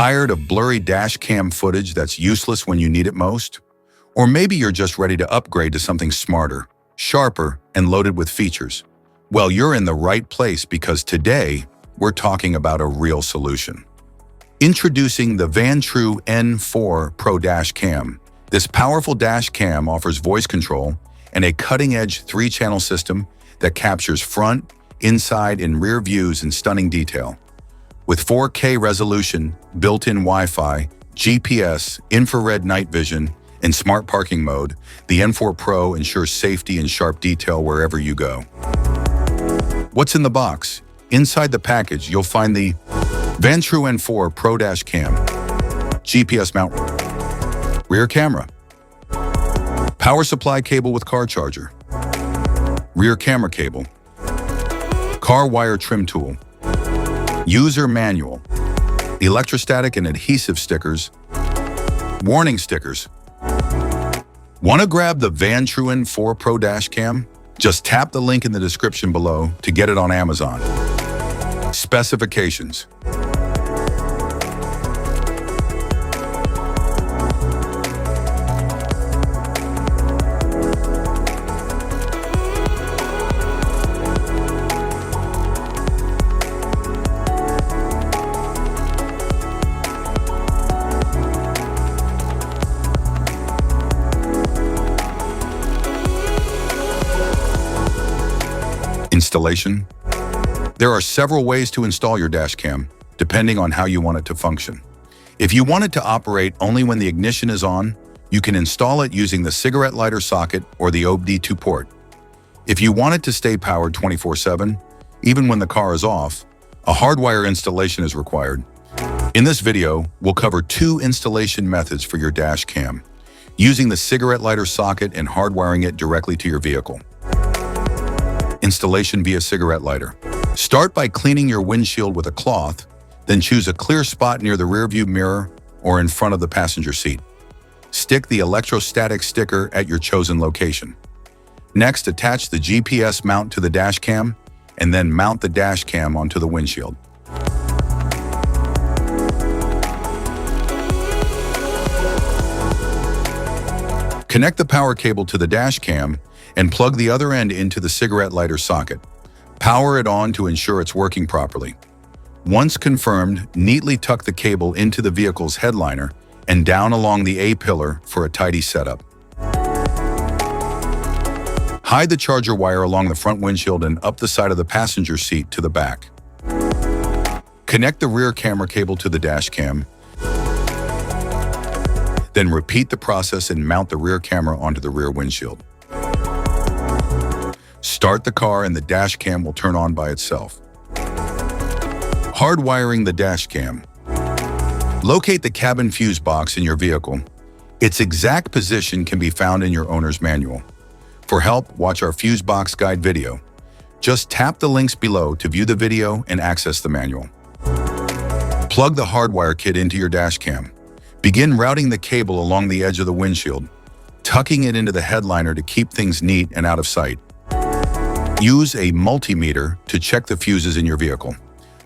Tired of blurry dash cam footage that's useless when you need it most? Or maybe you're just ready to upgrade to something smarter, sharper, and loaded with features. Well, you're in the right place because today, we're talking about a real solution. Introducing the Vantrue N4 Pro Dash Cam. This powerful dash cam offers voice control and a cutting-edge 3-channel system that captures front, inside, and rear views in stunning detail. With 4K resolution, built-in Wi-Fi, GPS, infrared night vision, and smart parking mode, the N4 Pro ensures safety and sharp detail wherever you go. What's in the box? Inside the package, you'll find the Vantrue N4 Pro Dash Cam, GPS mount, rear camera, power supply cable with car charger, rear camera cable, car wire trim tool, user manual, electrostatic and adhesive stickers, warning stickers. Want to grab the Vantrue N4 Pro Dash Cam? Just tap the link in the description below to get it on Amazon. Specifications. Installation. There are several ways to install your dash cam, depending on how you want it to function. If you want it to operate only when the ignition is on, you can install it using the cigarette lighter socket or the OBD2 port. If you want it to stay powered 24/7, even when the car is off, a hardwire installation is required. In this video, we'll cover 2 installation methods for your dash cam, using the cigarette lighter socket and hardwiring it directly to your vehicle. Installation via cigarette lighter. Start by cleaning your windshield with a cloth, then choose a clear spot near the rearview mirror or in front of the passenger seat. Stick the electrostatic sticker at your chosen location. Next, attach the GPS mount to the dash cam and then mount the dash cam onto the windshield. Connect the power cable to the dash cam and plug the other end into the cigarette lighter socket. Power it on to ensure it's working properly. Once confirmed, neatly tuck the cable into the vehicle's headliner and down along the A-pillar for a tidy setup. Hide the charger wire along the front windshield and up the side of the passenger seat to the back. Connect the rear camera cable to the dash cam. Then repeat the process and mount the rear camera onto the rear windshield. Start the car and the dash cam will turn on by itself. Hardwiring the dash cam. Locate the cabin fuse box in your vehicle. Its exact position can be found in your owner's manual. For help, watch our fuse box guide video. Just tap the links below to view the video and access the manual. Plug the hardwire kit into your dash cam. Begin routing the cable along the edge of the windshield, tucking it into the headliner to keep things neat and out of sight. Use a multimeter to check the fuses in your vehicle.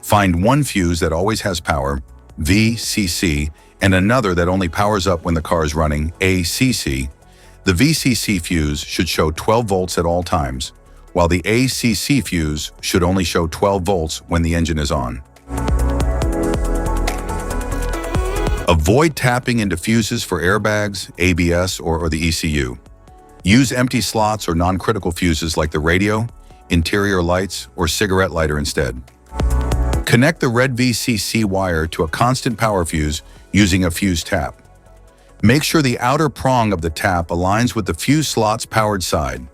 Find one fuse that always has power, VCC, and another that only powers up when the car is running, ACC. The VCC fuse should show 12 volts at all times, while the ACC fuse should only show 12 volts when the engine is on. Avoid tapping into fuses for airbags, ABS, or the ECU. Use empty slots or non-critical fuses like the radio, interior lights, or cigarette lighter instead. Connect the red VCC wire to a constant power fuse using a fuse tap. Make sure the outer prong of the tap aligns with the fuse slot's powered side.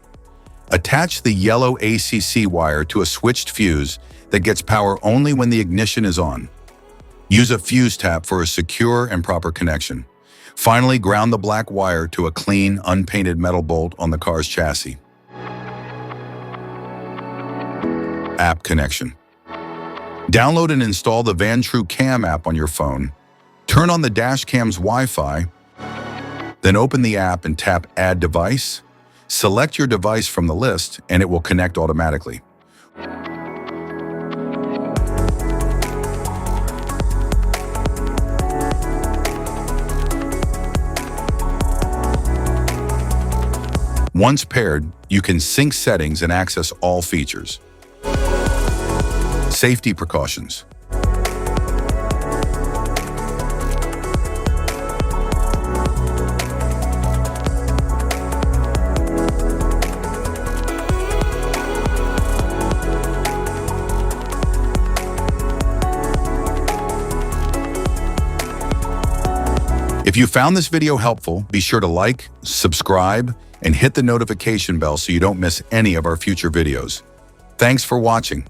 Attach the yellow ACC wire to a switched fuse that gets power only when the ignition is on. Use a fuse tap for a secure and proper connection. Finally, ground the black wire to a clean, unpainted metal bolt on the car's chassis. App connection. Download and install the Vantrue Cam app on your phone. Turn on the dash cam's Wi-Fi, then open the app and tap Add Device. Select your device from the list and it will connect automatically. Once paired, you can sync settings and access all features. Safety precautions. If you found this video helpful, be sure to like, subscribe, and hit the notification bell so you don't miss any of our future videos. Thanks for watching.